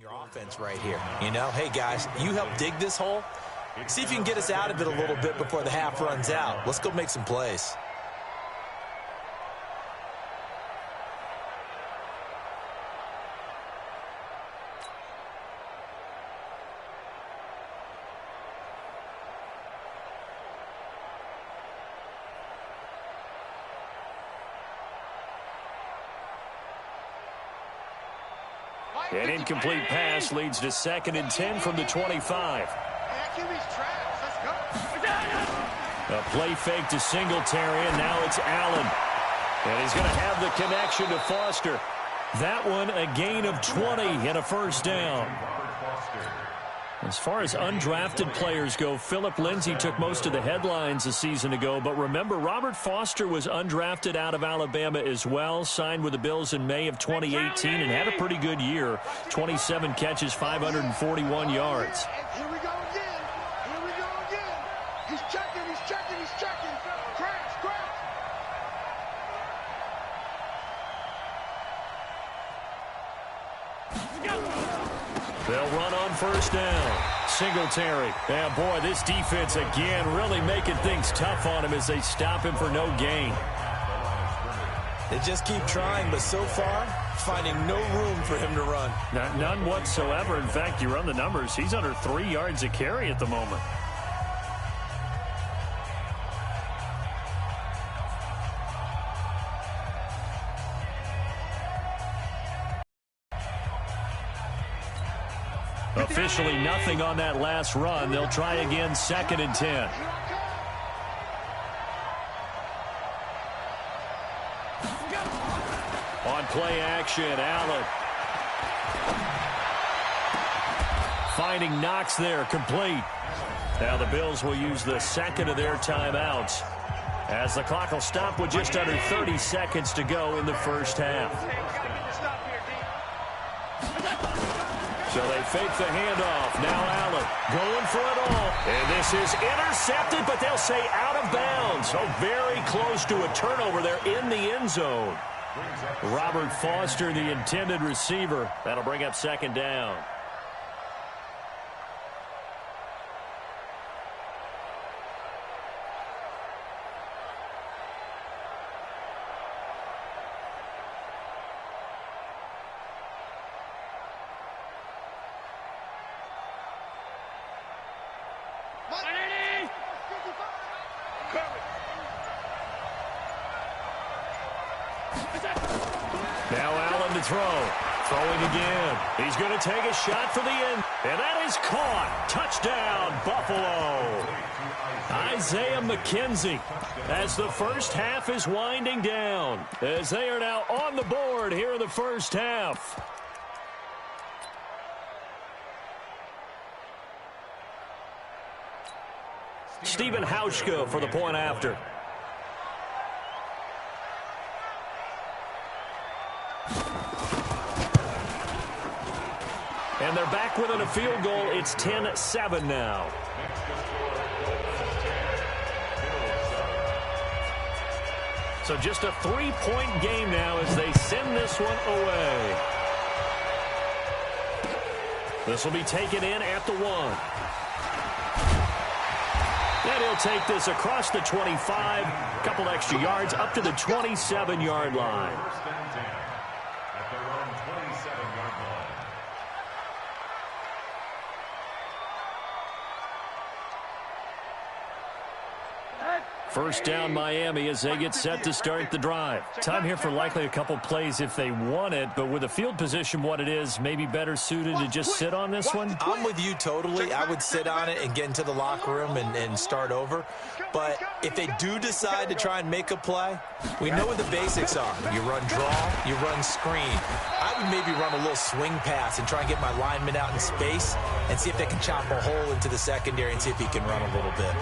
Your offense right here. You know, hey, guys, you help dig this hole. See if you can get us out of it a little bit before the half runs out. Let's go make some plays. An incomplete pass leads to 2nd and 10 from the 25. A play fake to Singletary, and now it's Allen. And he's going to have the connection to Foster. That one, a gain of 20 and a first down. As far as undrafted players go, Philip Lindsay took most of the headlines a season ago. But remember, Robert Foster was undrafted out of Alabama as well, signed with the Bills in May of 2018 and had a pretty good year. 27 catches, 541 yards. Here we go again. Here we go again. He's checking, he's checking, he's checking. Crash, crash. They'll run on first down. Singletary. Yeah, boy, this defense again really making things tough on him as they stop him for no gain. They just keep trying, but so far, finding no room for him to run. None whatsoever. In fact, you run the numbers, he's under 3 yards a carry at the moment. Officially nothing on that last run. They'll try again, 2nd and 10. On play action, Allen. Finding Knox there, complete. Now the Bills will use the 2nd of their timeouts as the clock will stop with just under 30 seconds to go in the first half. So they fake the handoff. Now Allen going for it all. And this is intercepted, but they'll say out of bounds. So very close to a turnover there in the end zone. Robert Foster, the intended receiver. That'll bring up 2nd down. Now Allen to throw. Throwing again. He's going to take a shot for the end. And that is caught. Touchdown, Buffalo. Isaiah McKenzie as the first half is winding down. As they are now on the board here in the first half. Stephen Hauschka for the point after. And they're back within a field goal. It's 10-7 now. So just a 3-point game now as they send this one away. This will be taken in at the 1. And he'll take this across the 25. A couple extra yards up to the 27-yard line. First down, Miami, as they get set to start the drive. Time here for likely a couple plays if they want it, but with the field position what it is, maybe better suited to just sit on this one? I'm with you totally. I would sit on it and get into the locker room and start over. But if they do decide to try and make a play, we know what the basics are. You run draw, you run screen. I would maybe run a little swing pass and try and get my lineman out in space and see if they can chop a hole into the secondary and see if he can run a little bit.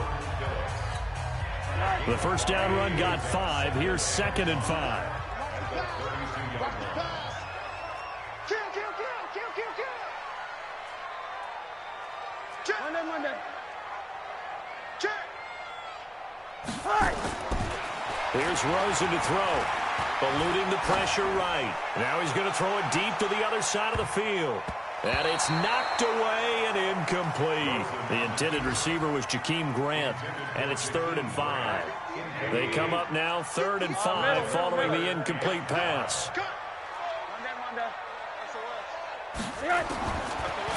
The first down run got 5. Here's 2nd and 5. Here's Rosen to throw. Eluding the pressure right. Now he's going to throw it deep to the other side of the field. And it's knocked away and incomplete. The intended receiver was Jakeem Grant, and it's 3rd and 5. They come up now 3rd and 5 following the incomplete pass.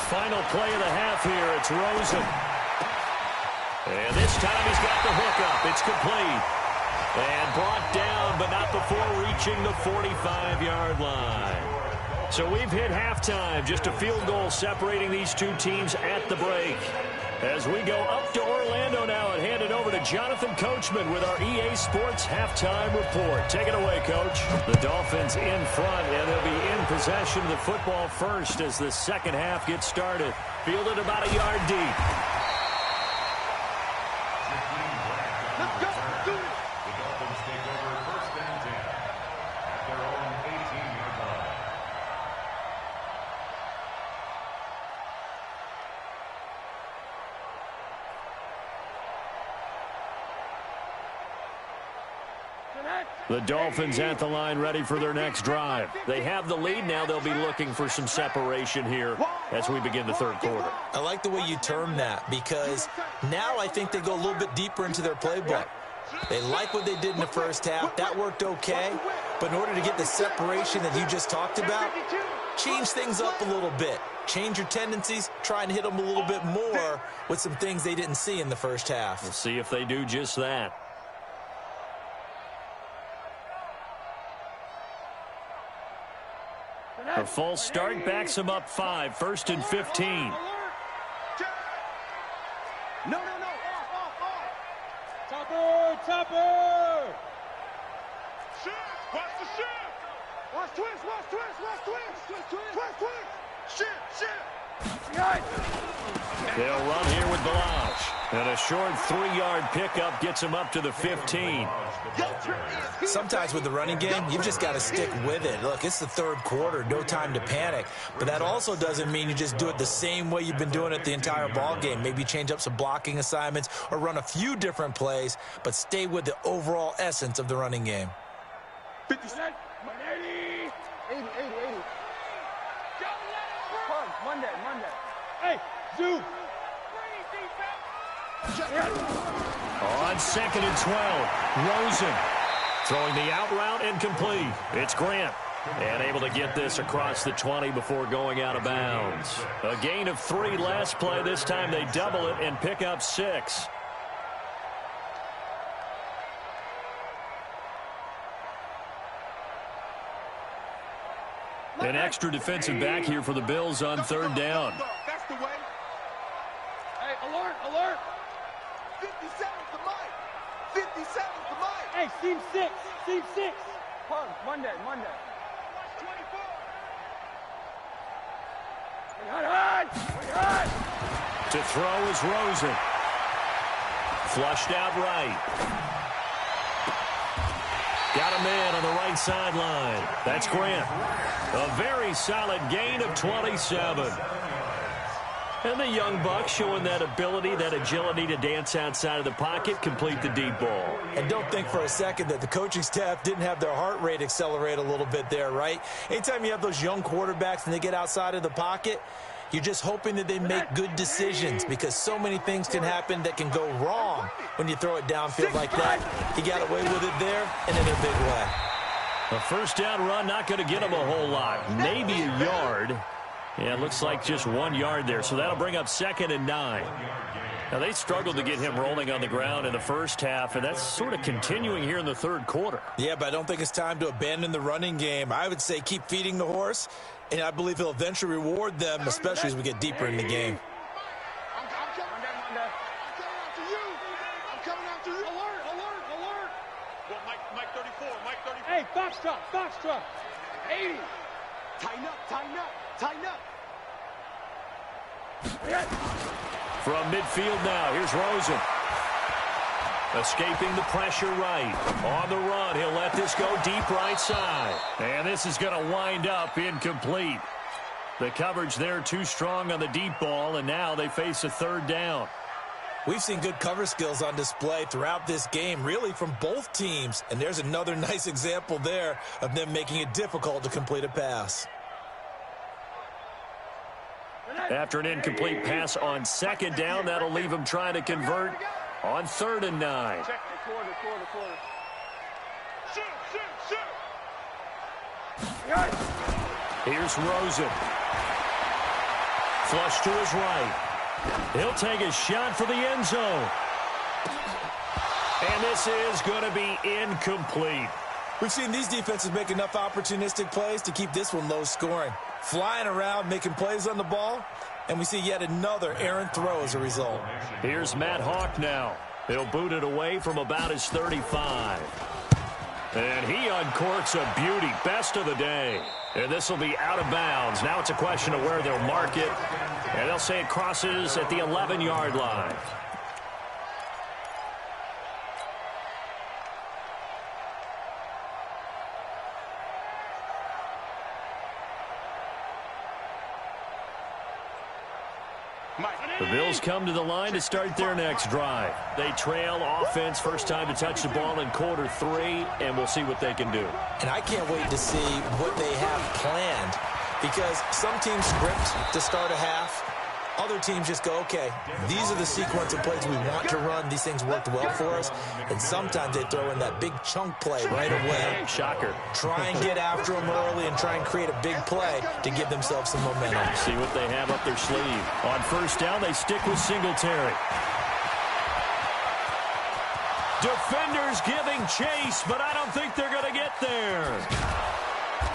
Final play of the half here. It's Rosen. And this time he's got the hookup. It's complete. And brought down, but not before reaching the 45-yard line. So we've hit halftime. Just a field goal separating these two teams at the break. As we go up to Orlando now and hand it over to Jonathan Coachman with our EA Sports halftime report. Take it away, Coach. The Dolphins in front, and they'll be in possession of the football first as the second half gets started. Fielded about a yard deep. Let's go. Do it. The Dolphins take over 1st and 10 at their own 18-yard line. The Dolphins at the line ready for their next drive. They have the lead now. They'll be looking for some separation here as we begin the third quarter. I like the way you term that because now I think they go a little bit deeper into their playbook. They like what they did in the first half. That worked okay. But in order to get the separation that you just talked about, change things up a little bit. Change your tendencies. Try and hit them a little bit more with some things they didn't see in the first half. We'll see if they do just that. A false start backs him up 5. 1st and 15. No. Off. Topper. Shift. Watch the shift. Watch twist. Shift. They'll run here with Balaj. And a short 3-yard pickup gets him up to the 15. Sometimes with the running game, you've just got to stick with it. Look, it's the third quarter, no time to panic. But that also doesn't mean you just do it the same way you've been doing it the entire ball game. Maybe change up some blocking assignments or run a few different plays, but stay with the overall essence of the running game. 50, 80. Monday. Hey, Zoo. On 2nd and 12, Rosen throwing the out route incomplete. It's Grant. And able to get this across the 20 before going out of bounds. A gain of 3 last play. This time they double it and pick up 6. An extra defensive back here for the Bills on 3rd down. That's the way. Hey, alert. 57's the mic. 57's the mic. Hey, seam 6. Monday. 24. To throw is Rosen. Flushed out right. Got a man on the right sideline. That's Grant. A very solid gain of 27. And the young buck showing that ability, that agility to dance outside of the pocket, complete the deep ball. And don't think for a second that the coaching staff didn't have their heart rate accelerate a little bit there, right? Anytime you have those young quarterbacks and they get outside of the pocket, you're just hoping that they make good decisions because so many things can happen that can go wrong when you throw it downfield like that. He got away with it there and in a big way. A first down run, not going to get him a whole lot. Maybe a yard. Yeah, it looks like just 1 yard there. So that'll bring up 2nd and 9. Now, they struggled to get him rolling on the ground in the first half, and that's sort of continuing here in the third quarter. Yeah, but I don't think it's time to abandon the running game. I would say keep feeding the horse, and I believe he'll eventually reward them, especially as we get deeper in the game. I'm coming after you. Alert. Well, Mike 34. Hey, Foxtrot. 80. Tighten up. From midfield now, here's Rosen. Escaping the pressure right. On the run, he'll let this go deep right side. And this is going to wind up incomplete. The coverage there too strong on the deep ball, and now they face a 3rd down. We've seen good cover skills on display throughout this game, really from both teams. And there's another nice example there of them making it difficult to complete a pass. After an incomplete pass on second down, that'll leave him trying to convert on 3rd and 9. Check the quarter. Shoot. Here's Rosen. Flush to his right. He'll take a shot for the end zone. And this is going to be incomplete. We've seen these defenses make enough opportunistic plays to keep this one low scoring. Flying around, making plays on the ball, and we see yet another errant throw as a result. Here's Matt Hawk now. He'll boot it away from about his 35. And he uncorks a beauty, best of the day. And this will be out of bounds. Now it's a question of where they'll mark it. And they'll say it crosses at the 11-yard line. The Bills come to the line to start their next drive. They trail offense, first time to touch the ball in quarter 3, and we'll see what they can do. And I can't wait to see what they have planned, because some teams script to start a half. Other teams just go, okay, these are the sequence of plays we want to run. These things worked well for us. And sometimes they throw in that big chunk play right away. Shocker. Try and get after them early and try and create a big play to give themselves some momentum. See what they have up their sleeve. On first down, they stick with Singletary. Defenders giving chase, but I don't think they're going to get there.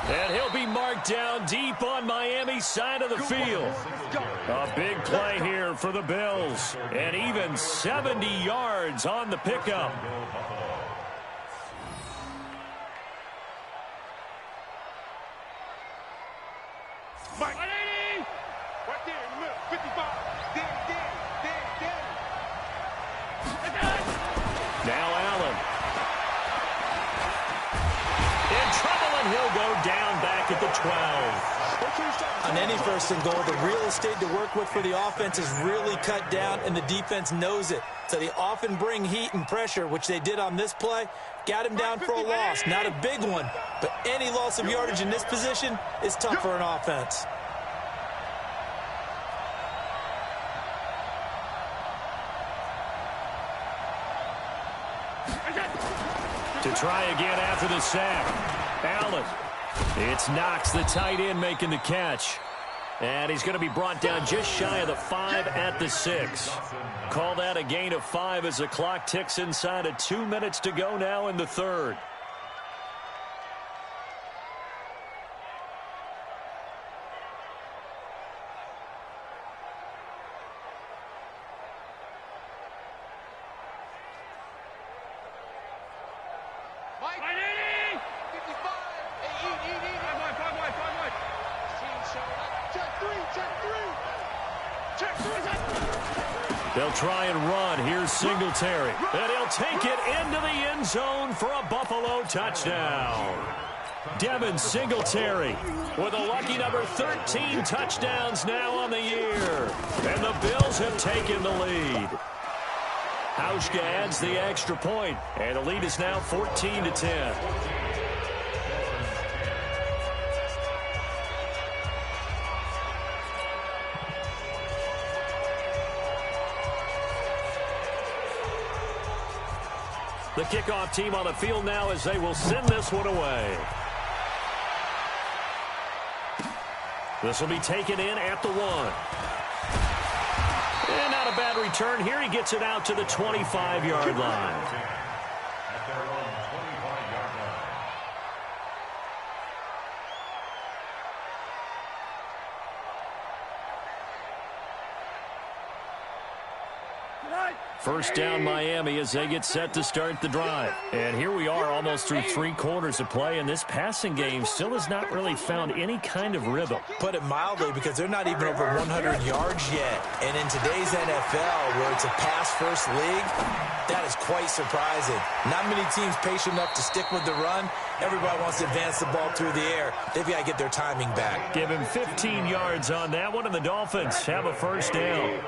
And he'll be marked down deep on Miami's side of the field. A big play here for the Bills. And even 70 yards on the pickup. Mike. Right there in the middle. 55. Now Allen. In trouble, and he'll go down back at the 12. On any first and goal, the real estate to work with for the offense is really cut down, and the defense knows it. So they often bring heat and pressure, which they did on this play. Got him down for a loss. Not a big one, but any loss of yardage in this position is tough for an offense. To try again after the sack. Allen. It's Knox, the tight end, making the catch. And he's going to be brought down just shy of the 5 at the 6. Call that a gain of 5 as the clock ticks inside of 2 minutes to go now in the 3rd. They'll try and run. Here's Singletary. And he'll take it into the end zone for a Buffalo touchdown. Devin Singletary with a lucky number 13 touchdowns now on the year. And the Bills have taken the lead. Hauschka adds the extra point, and the lead is now 14-10. The kickoff team on the field now as they will send this one away. This will be taken in at the 1. And not a bad return here. He gets it out to the 25-yard line. At their own 25-yard line. First down Miami as they get set to start the drive. And here we are almost through 3 quarters of play, and this passing game still has not really found any kind of rhythm. Put it mildly, because they're not even over 100 yards yet. And in today's NFL, where it's a pass-first league, that is quite surprising. Not many teams patient enough to stick with the run. Everybody wants to advance the ball through the air. They've got to get their timing back. Give him 15 yards on that one, and the Dolphins have a first down.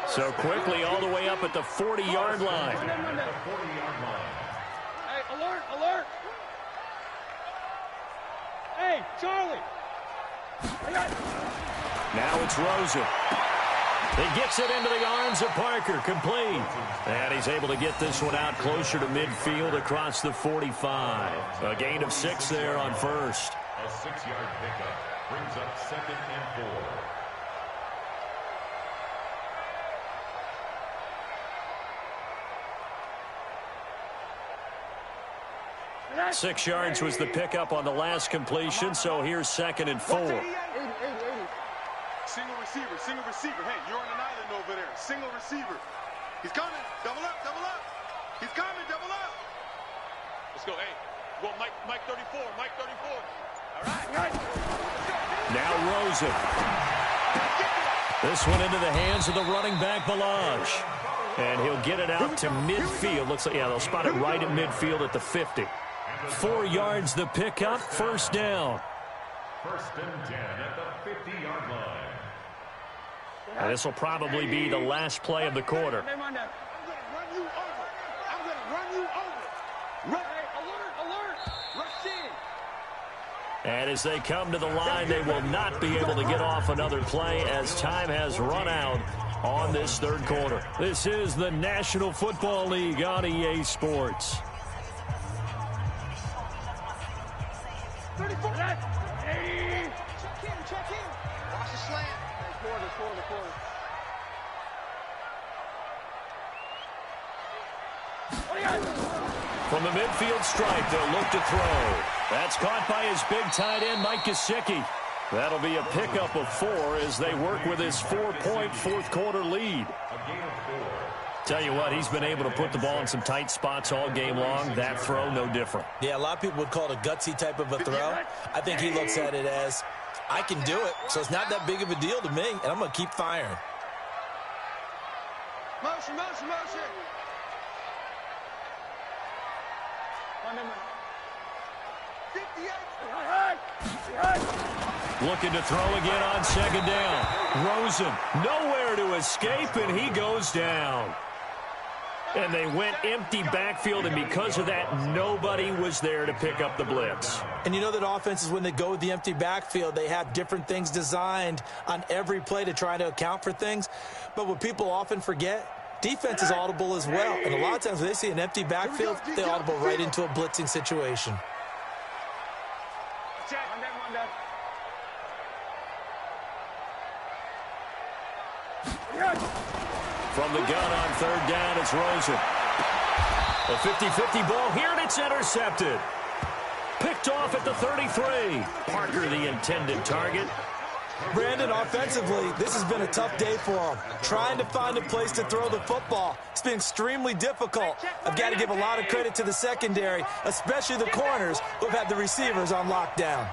So quickly all the way up at the 40-yard line. Hey, alert, alert. Hey, Charlie. Now it's Rosen. He gets it into the arms of Parker, complete. And he's able to get this one out closer to midfield across the 45. A gain of 6 there on first. A 6-yard pickup brings up 2nd and 4. 6 yards was the pickup on the last completion, so here's 2nd and 4. Single receiver. Hey, you're on an island over there. Single receiver. He's coming. Double up. He's coming. Double up. Let's go. Hey, go Mike 34. Mike 34. All right. Now Rosen. This one into the hands of the running back, Balaj. And he'll get it out to midfield. Looks like, yeah, they'll spot it right at midfield at the 50. 4 yards the pickup, first down. 1st and 10 at the 50-yard line. And this will probably be the last play of the quarter. I'm going to run you over. Alert. Rush in. And as they come to the line, they will not be able to get off another play as time has run out on this 3rd quarter. This is the National Football League on EA Sports. 34. Hey. Check in. Watch the slant. Quarter. From the midfield stripe, they'll look to throw. That's caught by his big tight end, Mike Gesicki. That'll be a pickup of 4 as they work with his 4-point 4th quarter lead. A gain of 4. Tell you what, he's been able to put the ball in some tight spots all game long. That throw, no different. Yeah, a lot of people would call it a gutsy type of a throw. I think he looks at it as, I can do it, so it's not that big of a deal to me, and I'm going to keep firing. Motion. Looking to throw again on 2nd down. Rosen, nowhere to escape, and he goes down. And they went empty backfield, and because of that, nobody was there to pick up the blitz. And you know that offenses, when they go with the empty backfield, they have different things designed on every play to try to account for things. But what people often forget, defense is audible as well. And a lot of times when they see an empty backfield, they audible right into a blitzing situation. From the gun on 3rd down, it's Rosen. A 50-50 ball here, and it's intercepted. Picked off at the 33. Parker, the intended target. Brandon, offensively, this has been a tough day for him. Trying to find a place to throw the football. It's been extremely difficult. I've got to give a lot of credit to the secondary, especially the corners who've had the receivers on lockdown.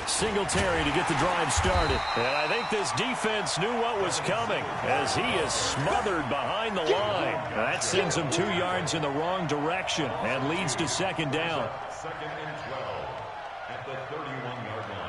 Singletary to get the drive started. And I think this defense knew what was coming as he is smothered behind the line. That sends him 2 yards in the wrong direction and leads to 2nd down. 2nd and 12 at the 31-yard line.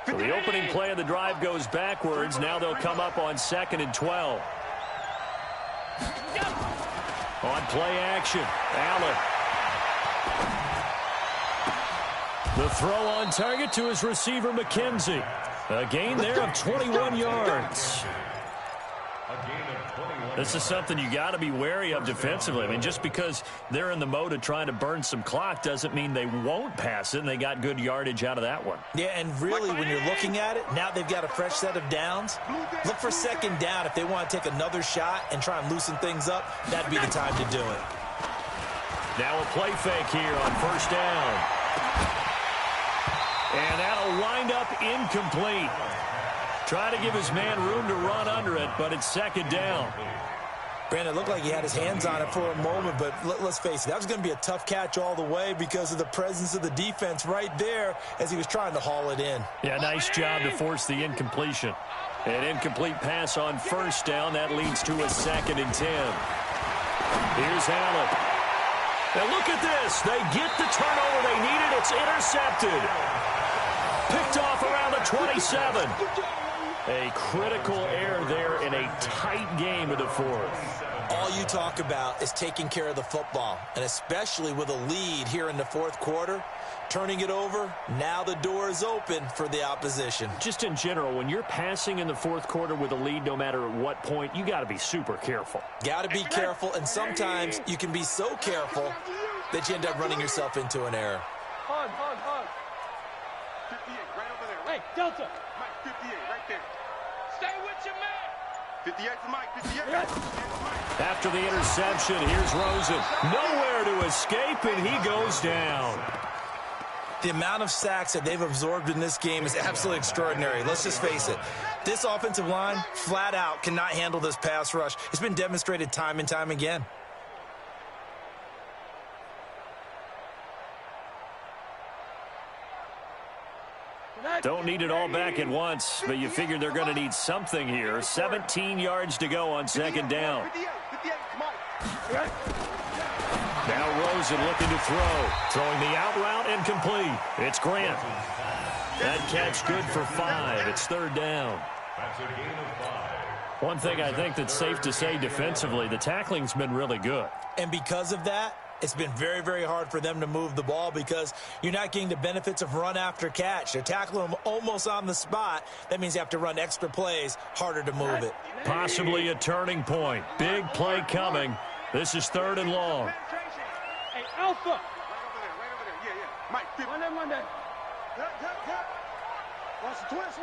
So the opening play of the drive goes backwards. Now they'll come up on 2nd and 12. On play action, Allen. The throw on target to his receiver, McKenzie. A gain there of 21 yards. This is something you got to be wary of defensively. I mean, just because they're in the mode of trying to burn some clock doesn't mean they won't pass it, and they got good yardage out of that one. Yeah, and really, when you're looking at it, now they've got a fresh set of downs. Look for 2nd down. If they want to take another shot and try and loosen things up, that'd be the time to do it. Now a play fake here on 1st down. And that'll wind up incomplete. Try to give his man room to run under it, but it's 2nd down. Brandon, it looked like he had his hands on it for a moment, but let's face it, that was going to be a tough catch all the way because of the presence of the defense right there as he was trying to haul it in. Yeah, nice job to force the incompletion. An incomplete pass on first down. That leads to a 2nd and 10. Here's Allen. Now look at this. They get the turnover they needed. It's intercepted. Picked off around the 27. A critical error there in a tight game in the 4th. All you talk about is taking care of the football, and especially with a lead here in the 4th quarter, turning it over, now the door is open for the opposition. Just in general, when you're passing in the 4th quarter with a lead, no matter at what point, you got to be super careful. Got to be careful, and sometimes you can be so careful that you end up running yourself into an error. Hug. 58, right over there. Hey, Delta. Mike, 58, right there. Stay with your man. 58 to Mike, 58. After the interception, here's Rosen. Nowhere to escape, and he goes down. The amount of sacks that they've absorbed in this game is absolutely extraordinary. Let's just face it. This offensive line, flat out, cannot handle this pass rush. It's been demonstrated time and time again. Don't need it all back at once, but you figure they're going to need something here. 17 yards to go on 2nd down. Now Rosen looking to throw. Throwing the out route and complete. It's Grant. That catch good for 5. It's 3rd down. That's a gain of 5. One thing I think that's safe to say defensively, the tackling's been really good. And because of that, it's been very, very hard for them to move the ball because you're not getting the benefits of run after catch. They're tackling them almost on the spot. That means you have to run extra plays, harder to move it. Possibly a turning point. Big play coming. This is 3rd and long. Hey, Alpha. Right over there. Yeah. Mike, 50. One day. Watch the twist.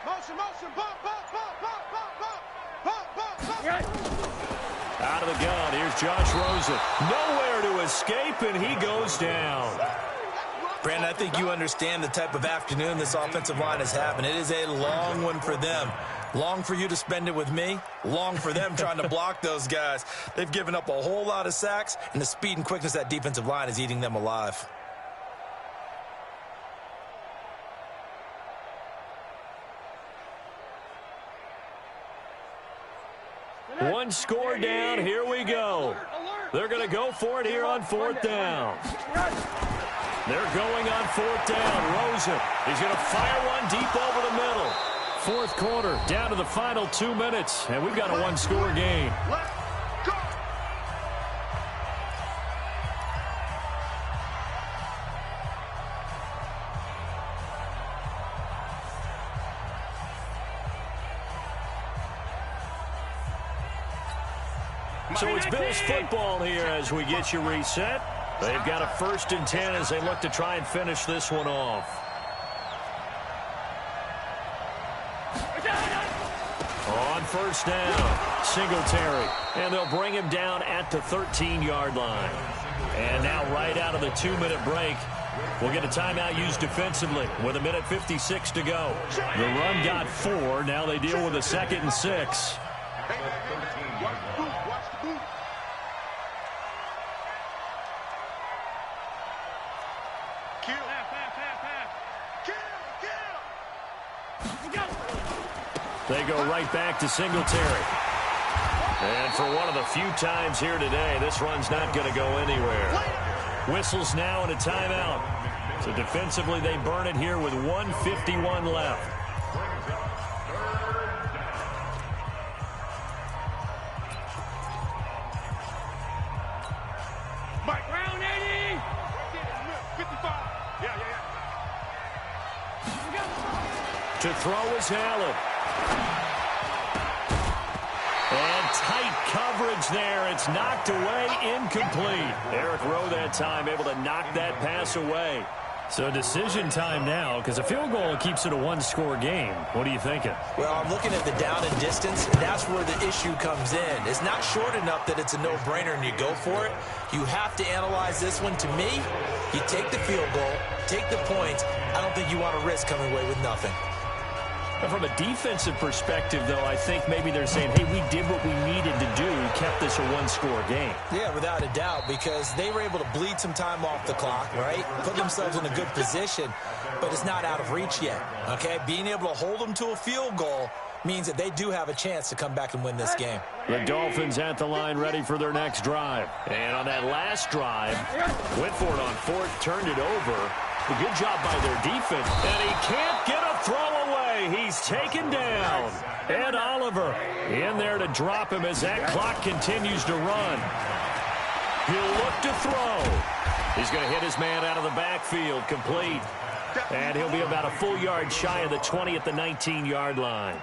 Motion. Bump. Out of the gun, here's Josh Rosen. Nowhere to escape, and he goes down. Brandon, I think you understand the type of afternoon this offensive line is having. It is a long one for them. Long for you to spend it with me. Long for them trying to block those guys. They've given up a whole lot of sacks, and the speed and quickness of that defensive line is eating them alive. One score down. Here we go. They're going to go for it here on 4th down. They're going on 4th down. Rosen, he's going to fire one deep over the middle. 4th quarter, down to the final 2 minutes, and we've got a one-score game. So it's Bills football here as we get you reset. They've got a 1st and 10 as they look to try and finish this one off. On 1st down, Singletary. And they'll bring him down at the 13-yard line. And now right out of the 2-minute break, we'll get a timeout used defensively with 1:56 to go. The run got 4. Now they deal with a 2nd and 6. They go right back to Singletary. And for one of the few times here today, this run's not going to go anywhere. Whistles now and a timeout. So defensively, they burn it here with 1:51 left. Mike, round 80. 55. Yeah. To throw is Allen. And tight coverage there. It's knocked away, incomplete. Eric Rowe that time able to knock that pass away. So decision time now, because a field goal keeps it a one-score game. What are you thinking? Well, I'm looking at the down and distance, and that's where the issue comes in. It's not short enough that it's a no-brainer and you go for it. You have to analyze this one. To me, you take the field goal, take the points. I don't think you want to risk coming away with nothing. From a defensive perspective, though, I think maybe they're saying, hey, we did what we needed to do, kept this a one-score game. Yeah, without a doubt, because they were able to bleed some time off the clock, right? Put themselves in a good position, but it's not out of reach yet, okay? Being able to hold them to a field goal means that they do have a chance to come back and win this game. The Dolphins at the line ready for their next drive. And on that last drive, went for it on fourth, turned it over. A good job by their defense. And he can't get a throw away. He's taken down. Ed Oliver in there to drop him as that clock continues to run. He'll look to throw. He's going to hit his man out of the backfield, complete. And he'll be about a full yard shy of the 20 at the 19-yard line.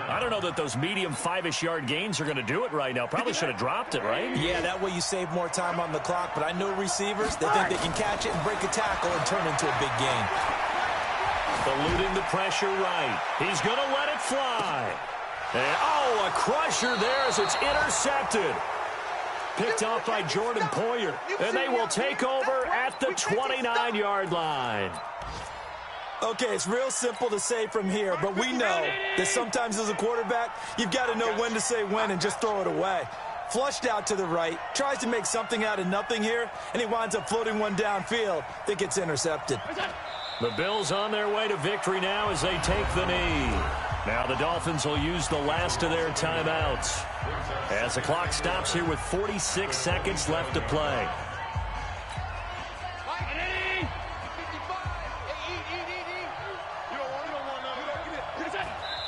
I don't know that those medium 5-ish yard gains are going to do it right now. Probably should have dropped it, right? Yeah, that way you save more time on the clock. But I know receivers, they think they can catch it and break a tackle and turn into a big gain. Eluding the pressure right. He's going to let it fly. And, oh, a crusher there as it's intercepted. Picked off by Jordan Poyer. And they will take over at the 29-yard line. Okay, it's real simple to say from here, but we know that sometimes as a quarterback, you've got to know when to say when and just throw it away. Flushed out to the right, tries to make something out of nothing here, and he winds up floating one downfield that gets intercepted. The Bills on their way to victory now as they take the knee. Now the Dolphins will use the last of their timeouts as the clock stops here with 46 seconds left to play.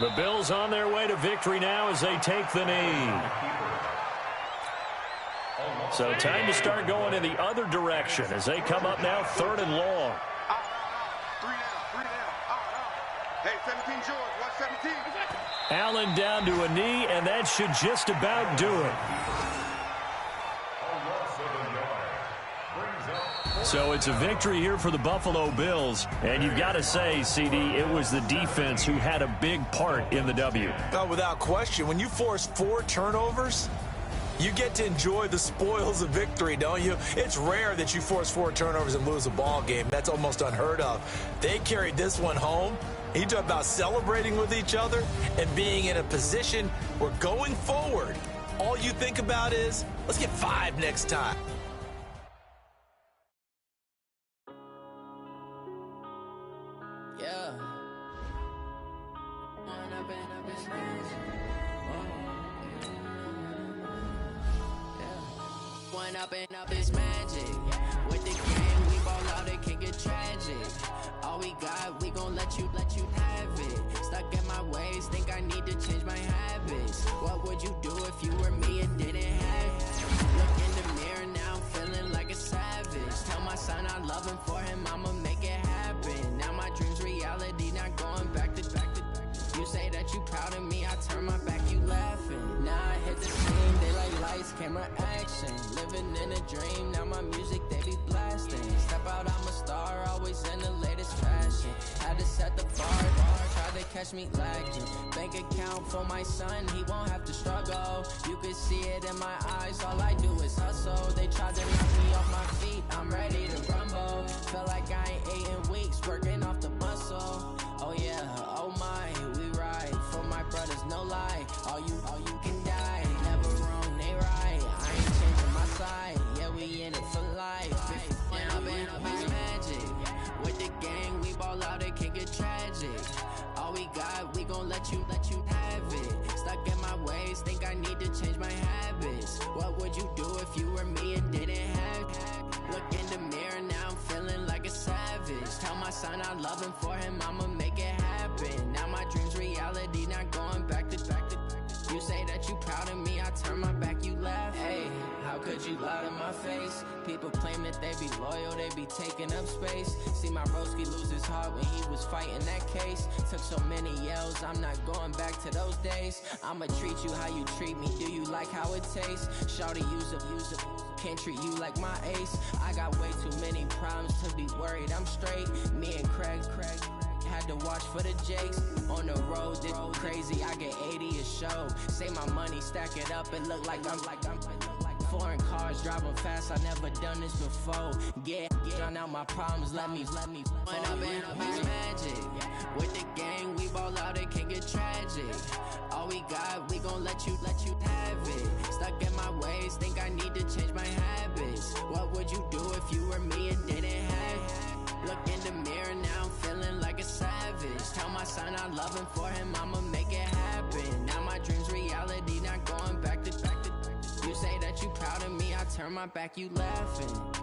The Bills on their way to victory now as they take the knee. So time to start going in the other direction as they come up now 3rd and long. Hey, 17 George, watch 17. Allen down to a knee, and that should just about do it. So it's a victory here for the Buffalo Bills. And you've got to say, CD, it was the defense who had a big part in the W. Oh, without question. When you force 4 turnovers, you get to enjoy the spoils of victory, don't you? It's rare that you force 4 turnovers and lose a ball game. That's almost unheard of. They carried this one home. You talk about celebrating with each other and being in a position where going forward, all you think about is, let's get 5 next time. Yeah. One up and up is magic. With the game, we ball out, it can get tragic. All we got, we gon' let you have it. Stuck in my ways, think I need to change my habits. What would you do if you were me and didn't have it? Look in the mirror now, I'm feeling like a savage. Tell my son I love him, for him I'ma make it happen. Now my dream's reality, not going back to. You say that you proud of me, I turn my back, you laughing. Now I hit the scene, they like lights, camera, action. Living in a dream, now my music, they be blasting. Step out, I'm a star, always in the latest fashion. Had to set the bar, try to catch me lacking. Bank account for my son, he won't have to struggle. You can see it in my eyes, all I do is hustle. They tried to knock me off my feet, I'm ready to rumble. Feel like I ain't ate in weeks, working off the muscle. Oh yeah, oh my, we ride for my brothers, no lie. All you can die, never wrong, they right. I ain't changing my side, yeah, we in it for life. Now I've been magic. With the gang, we ball out, it can get tragic. All we got, we gon' let you have it. Stuck in my ways, think I need to change my habits. What would you do if you were me and didn't have it? Look in the mirror, now I'm feeling like a savage. Tell my son I love him, for him I'ma make it happen. Now my dream's reality, not going back to. You say that you proud of me, I turn my back, you laugh. Hey, how could you lie to my face? People claim that they be loyal, they be taking up space. See my broski lose his heart when he was fighting that case. Took so many yells, I'm not going back to those days. I'ma treat you how you treat me, do you like how it tastes? Shawty, use it, can't treat you like my ace. I got way too many problems to be worried, I'm straight. Me and Craig had to watch for the Jakes. On the road, this crazy, I get 80 a show. Say my money, stack it up, and look like I'm foreign cars, driving fast, I never done this before. Drown out my problems, let me When I've been magic. With the gang, we ball out, it can get tragic. All we got, we gon' let you have it. Stuck in my ways, think I need to change my habits. What would you do if you were me and didn't have it? Look in the mirror, now I'm feeling like a savage. Tell my son I love him, for him I'ma make it happen. Now my dream's reality, not going back to. You say that you proud of me, I turn my back, you laughing.